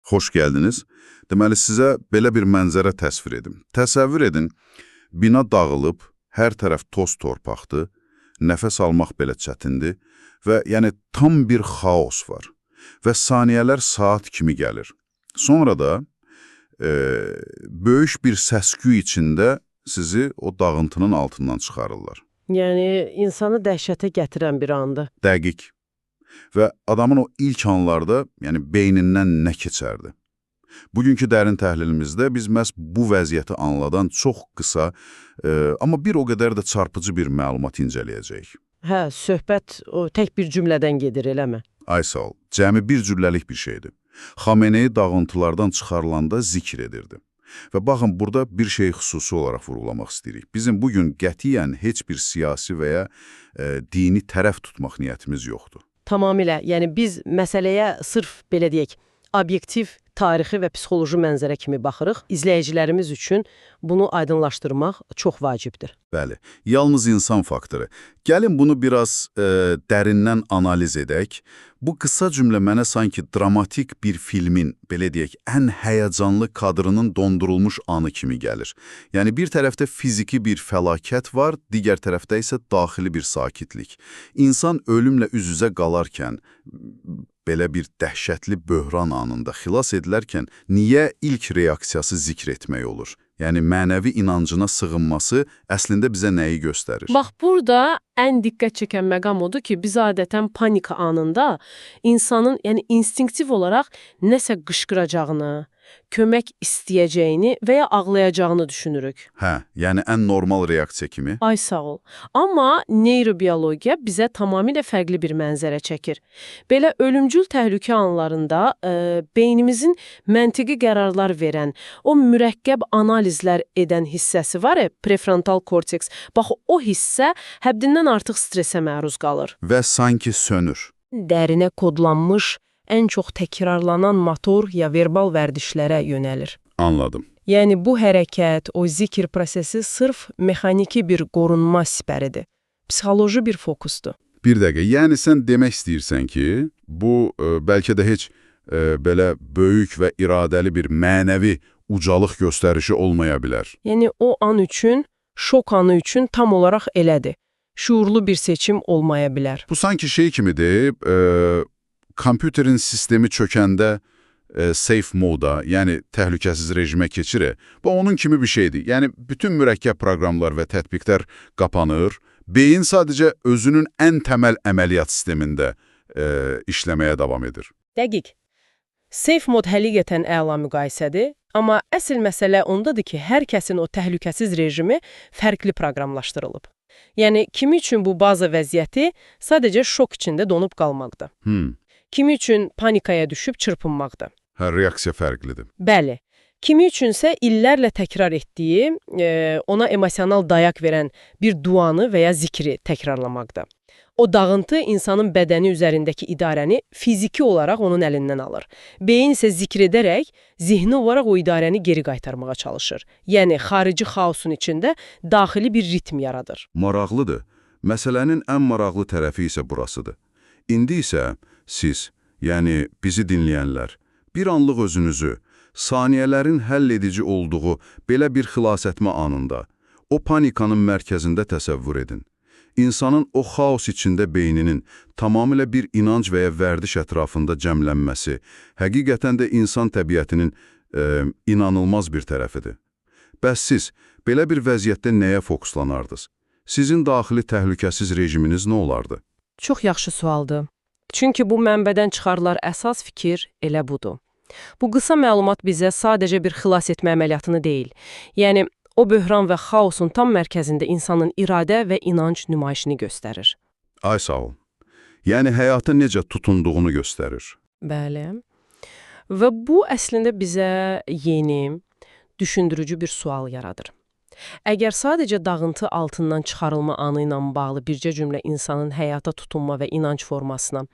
Xoş gəldiniz. Deməli, sizə belə bir mənzərə təsvir edim. Təsəvvür edin, bina dağılıb, hər tərəf toz torpaqdır, nəfəs almaq belə çətindir və yəni tam bir xaos var və saniyələr saat kimi gəlir. Sonra da böyük bir səs-küy içində sizi o dağıntının altından çıxarırlar. Yəni, insanı dəhşətə gətirən bir andır. Dəqiq. Və adamın o ilk anlarda beynindən nə keçərdi? Bugünkü dərin təhlilimizdə biz məhz bu vəziyyəti anladan çox qısa, amma bir o qədər də çarpıcı bir məlumat incələyəcəyik. Hə, söhbət o tək bir cümlədən gedir, eləmi? Ay sağ ol, cəmi bir cümləlik bir şeydir. Xameneyi dağıntılardan çıxarılanda zikr edirdi. Və baxın, burada bir şey xüsusi olaraq vurğulamaq istəyirik. Bizim bugün qətiyyən heç bir siyasi və ya dini tərəf tutmaq niyyətimiz yoxdur. Tamamilə, yəni biz məsələyə sırf, belə deyək, obyektiv, tarixi və psixoloji mənzərə kimi baxırıq. İzləyicilərimiz üçün bunu aydınlaşdırmaq çox vacibdir. Bəli, yalnız insan faktoru. Gəlin bunu biraz dərindən analiz edək. Bu qısa cümlə mənə sanki dramatik bir filmin, belə deyək, ən həyəcanlı kadrının dondurulmuş anı kimi gəlir. Yəni bir tərəfdə fiziki bir fəlakət var, digər tərəfdə isə daxili bir sakitlik. İnsan ölümlə üz-üzə qalarkən, belə bir dəhşətli böhran anında xilas edilərkən niyə ilk reaksiyası zikr etmək olur? Yəni mənəvi inancına sığınması əslində bizə nəyi göstərir? Bax, burada ən diqqət çəkən məqam odur ki, biz adətən panika anında insanın instinktiv olaraq nəsə qışqıracağını, kömək istəyəcəyini və ya ağlayacağını düşünürük. Hə, yəni ən normal reaksiya kimi. Ay sağ ol. Amma neyrobiologiya bizə tamamilə fərqli bir mənzərə çəkir. Belə ölümcül təhlükə anlarında beynimizin məntiqi qərarlar verən, o mürəkkəb analizlər edən hissəsi var ya, prefrontal korteks. Bax, o hissə həddindən artıq stresə məruz qalır. Və sanki sönür. Dərinə kodlanmış, ən çox təkrarlanan motor ya verbal vərdişlərə yönəlir. Anladım. Yəni bu hərəkət, o zikir prosesi sırf mexaniki bir qorunma sipəridir. Psixoloji bir fokusdur. Bir dəqiqə, yəni sən demək istəyirsən ki, bu bəlkə də heç belə böyük və iradəli bir mənəvi ucalıq göstərişi olmaya bilər. Yəni o an üçün, şok anı üçün tam olaraq elədir. Şuurlu bir seçim olmaya bilər. Bu sanki şey kimidir, kompüterin sistemi çökəndə safe moda, yəni təhlükəsiz rejimə keçir. Bu onun kimi bir şeydir. Yəni bütün mürəkkəb proqramlar və tətbiqlər qapanır. Beyin sadəcə özünün ən təməl əməliyyat sistemində işləməyə davam edir. Dəqiq. Safe mod həqiqətən əla müqayisədir, amma əsl məsələ ondadır ki, hər kəsin o təhlükəsiz rejimi fərqli proqramlaşdırılıb. Yəni, kimi üçün bu baza vəziyyəti sadəcə şok içində donub qalmaqdır. Kimi üçün panikaya düşüb çırpınmaqdır. Hər reaksiya fərqlidir. Bəli. Kimi üçünsə illərlə təkrar etdiyi, ona emosional dayaq verən bir duanı və ya zikri təkrarlamaqdır. O dağıntı insanın bədəni üzərindəki idarəni fiziki olaraq onun əlindən alır. Beyin isə zikr edərək zihni olaraq o idarəni geri qaytarmağa çalışır. Yəni, xarici xaosun içində daxili bir ritm yaradır. Maraqlıdır. Məsələnin ən maraqlı tərəfi isə burasıdır. İndi isə siz, yəni bizi dinləyənlər, bir anlıq özünüzü, saniyələrin həll edici olduğu belə bir xilasetmə anında, o panikanın mərkəzində təsəvvür edin. İnsanın o xaos içində beyninin tamamilə bir inanc və ya vərdiş ətrafında cəmlənməsi, həqiqətən də insan təbiətinin inanılmaz bir tərəfidir. Bəs siz belə bir vəziyyətdə nəyə fokuslanardınız? Sizin daxili təhlükəsiz rejiminiz nə olardı? Çox yaxşı sualdır. Çünki bu mənbədən çıxarılan əsas fikir elə budur. Bu qısa məlumat bizə sadəcə bir xilas etmə əməliyyatını deyil, yəni o böhran və xaosun tam mərkəzində insanın iradə və inanc nümayişini göstərir. Ay sağ ol. Yəni həyata necə tutunduğunu göstərir. Bəli. Və bu əslində bizə yeni, düşündürücü bir sual yaradır. Əgər sadəcə dağıntı altından çıxarılma anı ilə bağlı bircə cümlə insanın həyata tutunma və inanc formasına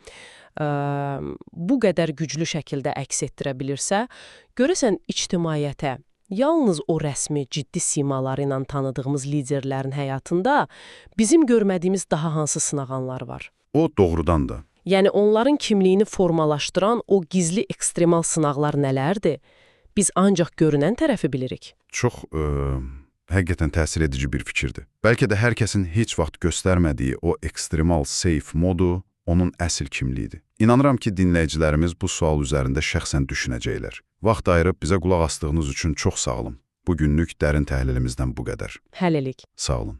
bu qədər güclü şəkildə əks etdirə bilirsə, görəsən ictimaiyyətə, yalnız o rəsmi, ciddi simaları ilə tanıdığımız liderlərin həyatında bizim görmədiyimiz daha hansı sınağanlar var? O doğrudan da. Yəni onların kimliyini formalaşdıran o gizli ekstremal sınaqlar nələrdir? Biz ancaq görünən tərəfi bilirik. Çox həqiqətən təsir edici bir fikirdir. Bəlkə də hər kəsin heç vaxt göstərmədiyi o ekstremal safe modu onun əsl kimliyidir. İnanıram ki, dinləyicilərimiz bu sual üzərində şəxsən düşünəcəklər. Vaxt ayırıb bizə qulaq asdığınız üçün çox sağ olun. Bu günlük dərin təhlilimizdən bu qədər. Hələlik. Sağ olun.